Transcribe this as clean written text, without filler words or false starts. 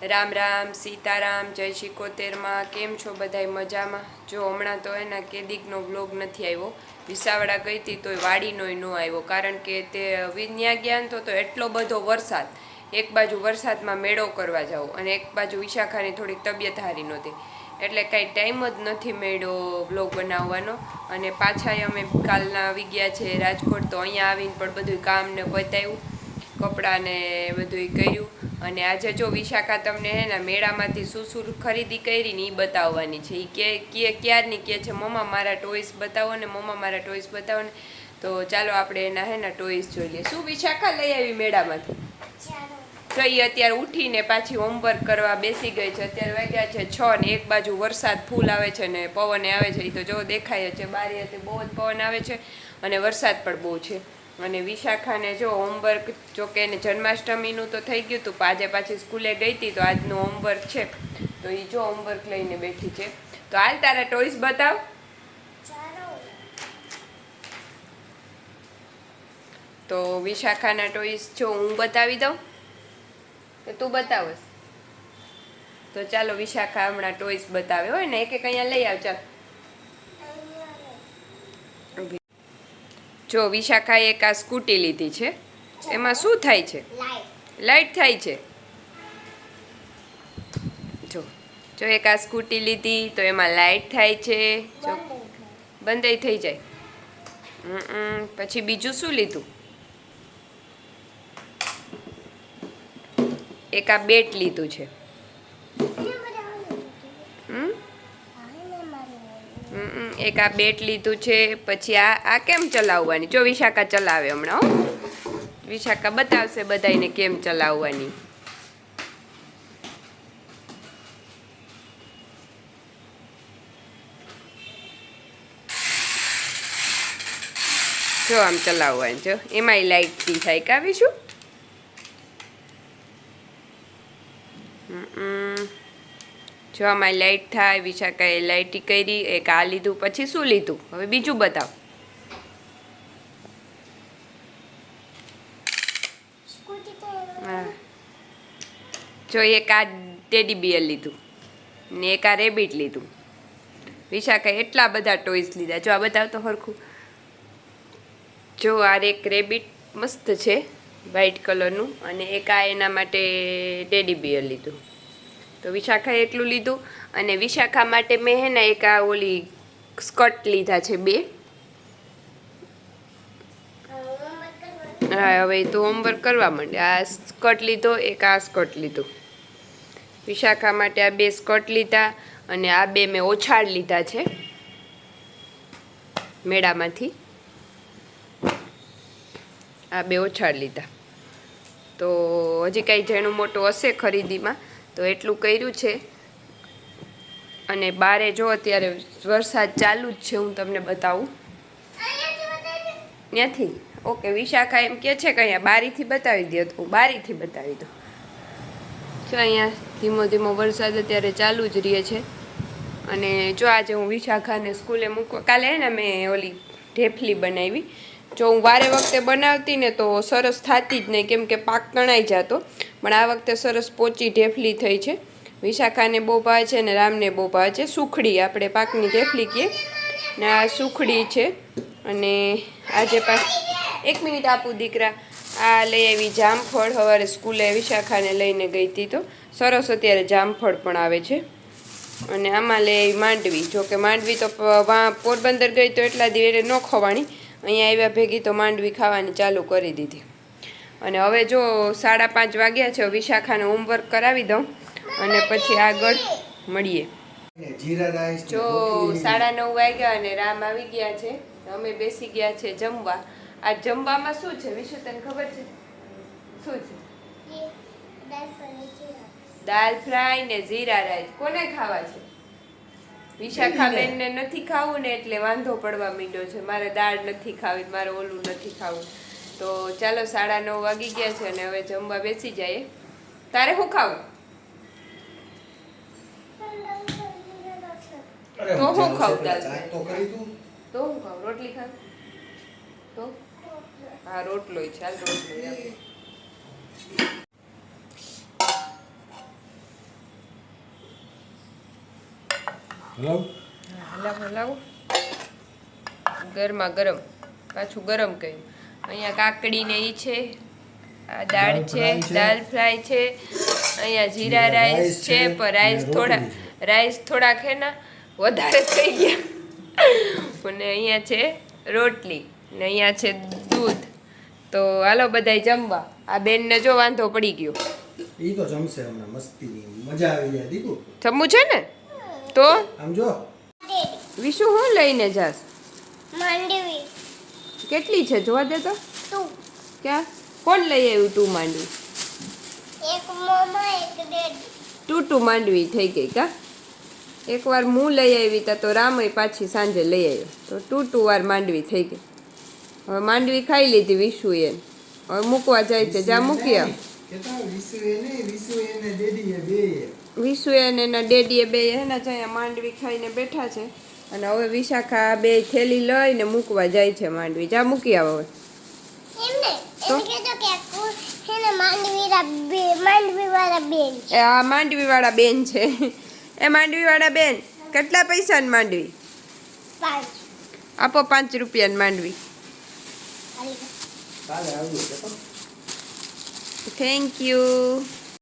રામ રામ સીતારામ જય શિકોતેરમાં કેમ છો બધાય મજામાં? જો હમણાં તો એના કેદીકનો વ્લોગ નથી આવ્યો. વિસાવડા ગઈ હતી તોય વાડીનોય ન આવ્યો, કારણ કે તે વિન્યા ગયા તો એટલો બધો વરસાદ, એક બાજુ વરસાદમાં મેળો કરવા જાવ અને એક બાજુ વિશાખાની થોડીક તબિયત સારી નહોતી, એટલે કાંઈ ટાઈમ જ નથી મળ્યો વ્લોગ બનાવવાનો. અને પાછા અમે કાલના આવી ગયા છે રાજકોટ, તો અહીંયા આવીને પણ બધું કામ ને પતાવ્યું, કપડાં ને બધું કર્યું. અને આજે જો વિશાખા તમને હે ને મેળામાંથી શું ખરીદી કરી ને એ બતાવવાની છે. એ ક્યારની કહે છે મમ્મા મારા ટોયસ બતાવો ને, મમ્મા મારા ટોયસ બતાવો ને. તો ચાલો આપણે એના હે ને ટોયસ જોઈ લઈએ. શું વિશાખા લઈ આવી મેળામાંથી? તો એ અત્યારે ઉઠીને પાછી હોમવર્ક કરવા બેસી ગઈ છે. અત્યારે વાગ્યા છે 6 ને એક બાજુ વરસાદ ફૂલ આવે છે ને પવન આવે છે. એ તો જો દેખાય છે, બારી હતી બહુ જ પવન આવે છે અને વરસાદ પણ બહુ છે. અને વિશાખાને જો હોમવર્ક, જોકે એને જન્માષ્ટમીનું તો થઈ ગયું હતું, આજે પાછી સ્કૂલે ગઈ હતી તો આજનું હોમવર્ક છે, તો એ જો હોમવર્ક લઈને બેઠી છે. તો હાલ તારા ટોયસ બતાવ. તો વિશાખાના ટોયસ જો હું બતાવી દઉં કે તું બતાવસ? તો ચાલો વિશાખા હમણાં ટોયસ બતાવે હોય ને, એક અહીંયા લઈ આવ. ચાલ જો વિશાખાએ એક આ સ્કૂટી લીધી છે, એમાં શું થાય છે? લાઈટ થાય છે. જો જો એક આ સ્કૂટી લીધી તો એમાં લાઈટ થાય છે. જો બંધ થઈ જાય. પછી બીજું શું લીધું? એક આ બેટ લીધું છે. એક આ બેટ લીધું છે. પછી આ કેમ ચલાવવાની? જો વિશાખા ચલાવે હમણાં. વિશાખા બતાવશે બધાને કેમ ચલાવવાની. જો આમ ચલાવવાની. જો એમાંય લાઈટથી થાય કાવીશું. જો આમાં લાઈટ થાય. વિશાખાએ લાઈટી કરી. એક આ લીધું. પછી શું લીધું? હવે બીજું બતાવ. હા, જો એક આ ટેડી બિયર લીધું ને એક આ રેબિટ લીધું. વિશાખાએ એટલા બધા ટોયસ લીધા. જો આ બતાવ તો સરખું. જો આ એક રેબિટ મસ્ત છે વ્હાઈટ કલરનું, અને એક આ એના માટે ટેડી બિયર લીધું. તો વિશાખાએ એટલું લીધું. અને વિશાખા માટે મેં હે ને એક આ ઓલી સ્કર્ટ લીધા છે 2. હા, હવે તો હોમવર્ક કરવા માંડે. આ સ્કર્ટ લીધો, એક આ સ્કર્ટ લીધું. વિશાખા માટે આ 2 સ્કર્ટ લીધા, અને આ 2 મેં ઓછાડ લીધા છે મેળામાંથી. આ 2 ઓછાડ લીધા. તો હજી કાંઈ જેણું મોટું હશે ખરીદીમાં, તો એટલું કર્યું છે. અને બારે જો અત્યારે વરસાદ ચાલુ જ છે, હું તમને બતાવું ત્યાંથી. ઓકે, વિશાખા એમ કહે છે કે અહીંયા બારીથી બતાવી દે, તો હું બારીથી બતાવી દઉં. જો અહીંયા ધીમો ધીમો વરસાદ અત્યારે ચાલુ જ રહે છે. અને જો આજે હું વિશાખાને સ્કૂલે મૂકવા, કાલે હે ને મેં ઓલી ઢેફલી બનાવી. જો હું વારે વખતે બનાવતી ને તો સરસ થતી જ નહીં, કેમ કે પાક તણાઈ જતો. પણ આ વખતે સરસ પોચી ઢેફલી થઈ છે. વિશાખાને બહુ ભાવે છે અને રામને બહુ ભાવે છે. સુખડી, આપણે પાકની ઢેફલી કહીએ ને, આ સુખડી છે. અને આજે એક મિનિટ આપું દીકરા. આ લઈ આવી જામફળ. સવારે સ્કૂલે વિશાખાને લઈને ગઈ હતી તો સરસ અત્યારે જામફળ પણ આવે છે. અને આમાં લઈ આવી માંડવી. જોકે માંડવી તો પોરબંદર ગઈ તો એટલા દિવસે ન ખવાણી, અહીંયા આવ્યા ભેગી તો માંડવી ખાવાની ચાલુ કરી દીધી. અને હવે જો 5:30 વાગ્યા છે. વિશાખાને હોમવર્ક કરાવી દઉં અને પછી આગળ મળીએ. જો 9:30 વાગ્યા અને રામ આવી ગયા છે. અમે બેસી ગયા છે જમવા. આ જમવામાં શું છે વિશુ, તને ખબર છે શું છે? દાલ ફ્રાય ને જીરા રાઈસ. કોને ખાવા છે? વિશાખાબેન ને નથી ખાવું ને, એટલે વાંધો પડવા માંડ્યો છે. મારે દાળ નથી ખાવી, મારે ઓલું નથી ખાવું. તો ચાલો 9:30 વાગી ગયા છે અને હવે જમવા બેસી જાય. તારે શું ખાવું? તો હું ખાઉં દાળ તો હું ખાઉં? રોટલી ખાવ તો? હા, રોટલો. ચાલ રોટલો. હલાવ. હલાવો હલાવો. ગરમા ગરમ પાછું ગરમ કર્યું. અહીંયા કાકડી ને ઈ છે, આ દાળ છે, દાળ ફ્રાય છે, અહીંયા જીરા રાઈસ છે, પણ રાઈસ થોડા ખેના વધારે થઈ ગયા. અને અહીંયા છે રોટલી ને અહીંયા છે દૂધ. તો હાલો બધાય જમવા. આ બેનને જો વાંધો પડી ગયો. ઈ તો જમશે હમણાં મસ્તીની મજા આવી જાય દીકુ. જમવું છે ને? તો આમ જો વિશુ હું લઈને જાસ? માંડવી કેટલી છે જોવા દે તો. તું ક્યાં કોણ લઈ આવ્યું તું માંડવી? એક મોમા એક ડેડી ટુ માંડવી થઈ ગઈ કા? એકવાર હું લઈ આવી તા તો રામય પાછી સાંજે લઈ આવ્યો તો ટુ વાર માંડવી થઈ ગઈ. હવે માંડવી ખાઈ લીધી વિશુએ. હવે મૂકવા જાય છે, જા મૂકી આવ. વિશુએ ને એના ડેડીએ બે એના અહીંયા માંડવી ખાઈને બેઠા છે. અને હવે વિશાખા બે થેલી લઈને મૂકવા જાય છે માંડવી. જા મૂકી આવ હવે. એમને એને કહેતો કે હેને માંડવીવાળા બેન એ આ માંડવીવાળા બેન છે. એ માંડવીવાળા બેન કેટલા પૈસાની માંડવી? 5 આપો 5 રૂપિયાની માંડવી. કાલે આવું છે. Thank you.